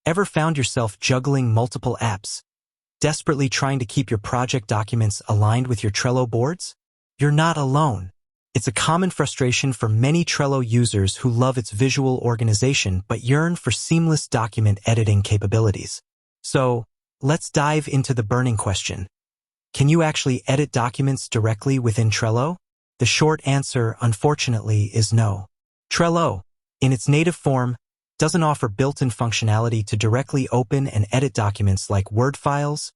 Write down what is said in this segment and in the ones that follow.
Ever found yourself juggling multiple apps, desperately trying to keep your project documents aligned with your Trello boards? You're not alone. It's a common frustration for many Trello users who love its visual organization but yearn for seamless document editing capabilities. So, let's dive into the burning question. Can you actually edit documents directly within Trello? The short answer, unfortunately, is no. Trello, in its native form, doesn't offer built-in functionality to directly open and edit documents like Word files,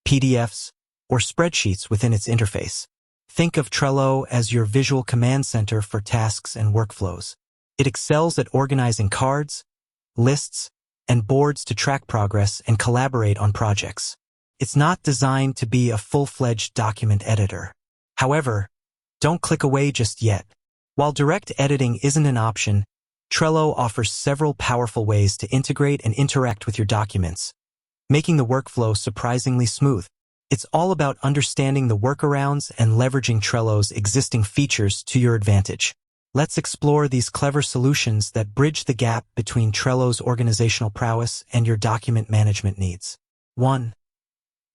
PDFs, or spreadsheets within its interface. Think of Trello as your visual command center for tasks and workflows. It excels at organizing cards, lists, and boards to track progress and collaborate on projects. It's not designed to be a full-fledged document editor. However, don't click away just yet. While direct editing isn't an option, Trello offers several powerful ways to integrate and interact with your documents, making the workflow surprisingly smooth. It's all about understanding the workarounds and leveraging Trello's existing features to your advantage. Let's explore these clever solutions that bridge the gap between Trello's organizational prowess and your document management needs. 1.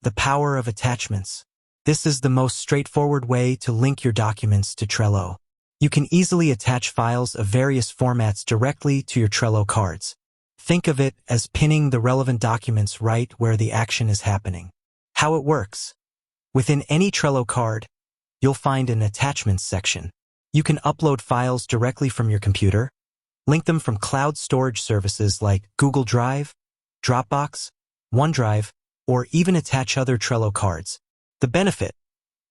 The power of attachments. This is the most straightforward way to link your documents to Trello. You can easily attach files of various formats directly to your Trello cards. Think of it as pinning the relevant documents right where the action is happening. How it works. Within any Trello card, you'll find an attachments section. You can upload files directly from your computer, link them from cloud storage services like Google Drive, Dropbox, OneDrive, or even attach other Trello cards. The benefit: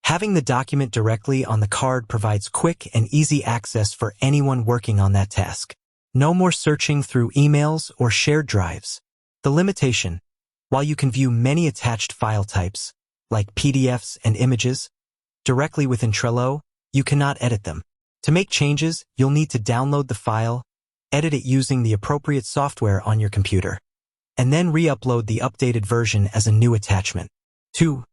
having the document directly on the card provides quick and easy access for anyone working on that task. No more searching through emails or shared drives. The limitation: while you can view many attached file types, like PDFs and images, directly within Trello, you cannot edit them. To make changes, you'll need to download the file, edit it using the appropriate software on your computer, and then re-upload the updated version as a new attachment. 2.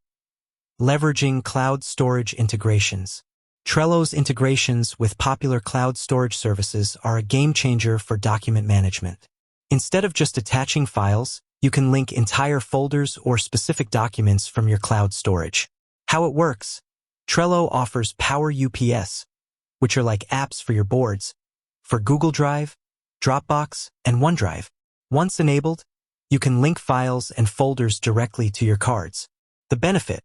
Leveraging cloud storage integrations. Trello's integrations with popular cloud storage services are a game changer for document management. Instead of just attaching files, you can link entire folders or specific documents from your cloud storage. How it works: Trello offers Power UPS, which are like apps for your boards, for Google Drive, Dropbox, and OneDrive. Once enabled, you can link files and folders directly to your cards. The benefit: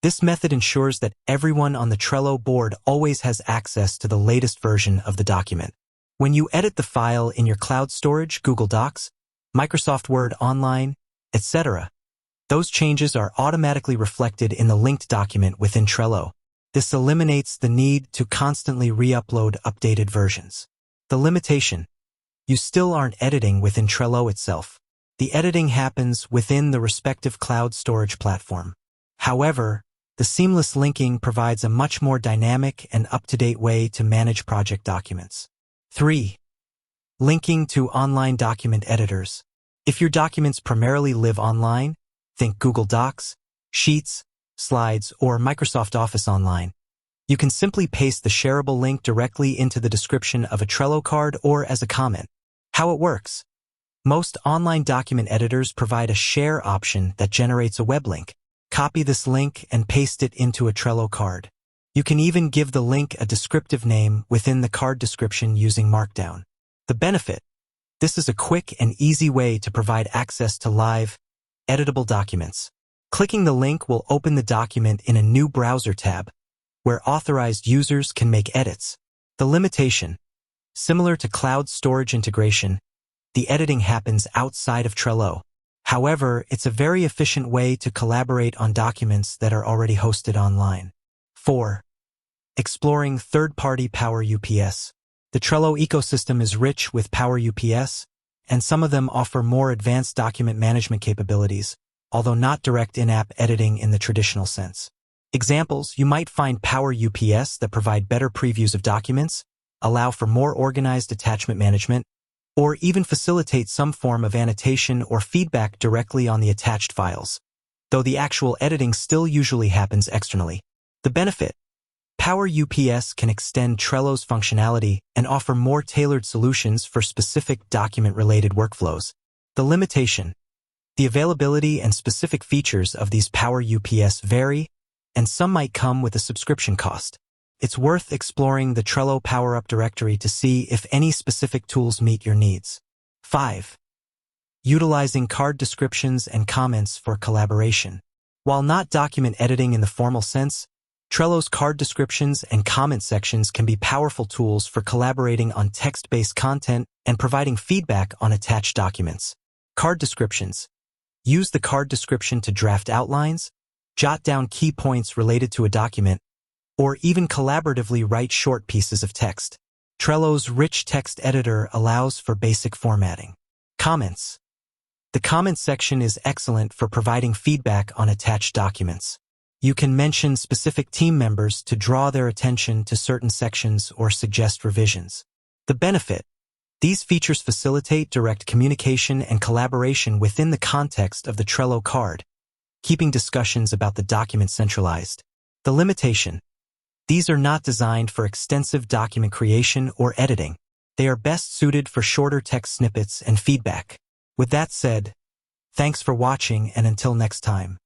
this method ensures that everyone on the Trello board always has access to the latest version of the document. When you edit the file in your cloud storage, Google Docs, Microsoft Word Online, etc., those changes are automatically reflected in the linked document within Trello. This eliminates the need to constantly re-upload updated versions. The limitation: you still aren't editing within Trello itself. The editing happens within the respective cloud storage platform. However, the seamless linking provides a much more dynamic and up-to-date way to manage project documents. 3. Linking to online document editors. If your documents primarily live online, think Google Docs, Sheets, Slides, or Microsoft Office Online, you can simply paste the shareable link directly into the description of a Trello card or as a comment. How it works: most online document editors provide a share option that generates a web link. Copy this link and paste it into a Trello card. You can even give the link a descriptive name within the card description using Markdown. The benefit: this is a quick and easy way to provide access to live, editable documents. Clicking the link will open the document in a new browser tab, where authorized users can make edits. The limitation: similar to cloud storage integration, the editing happens outside of Trello. However, it's a very efficient way to collaborate on documents that are already hosted online. 4. Exploring third-party Power UPS. The Trello ecosystem is rich with Power UPS, and some of them offer more advanced document management capabilities, although not direct in-app editing in the traditional sense. Examples: you might find Power UPS that provide better previews of documents, allow for more organized attachment management, or even facilitate some form of annotation or feedback directly on the attached files, though the actual editing still usually happens externally. The benefit: Power UPS can extend Trello's functionality and offer more tailored solutions for specific document-related workflows. The limitation. The availability and specific features of these Power UPS vary, and some might come with a subscription cost. It's worth exploring the Trello Power-Up directory to see if any specific tools meet your needs. 5. Utilizing card descriptions and comments for collaboration. While not document editing in the formal sense, Trello's card descriptions and comment sections can be powerful tools for collaborating on text-based content and providing feedback on attached documents. Card descriptions. Use the card description to draft outlines, jot down key points related to a document, or even collaboratively write short pieces of text. Trello's rich text editor allows for basic formatting. Comments. The comments section is excellent for providing feedback on attached documents. You can mention specific team members to draw their attention to certain sections or suggest revisions. The benefit. These features facilitate direct communication and collaboration within the context of the Trello card, keeping discussions about the document centralized. The limitation. These are not designed for extensive document creation or editing. They are best suited for shorter text snippets and feedback. With that said, thanks for watching, and until next time.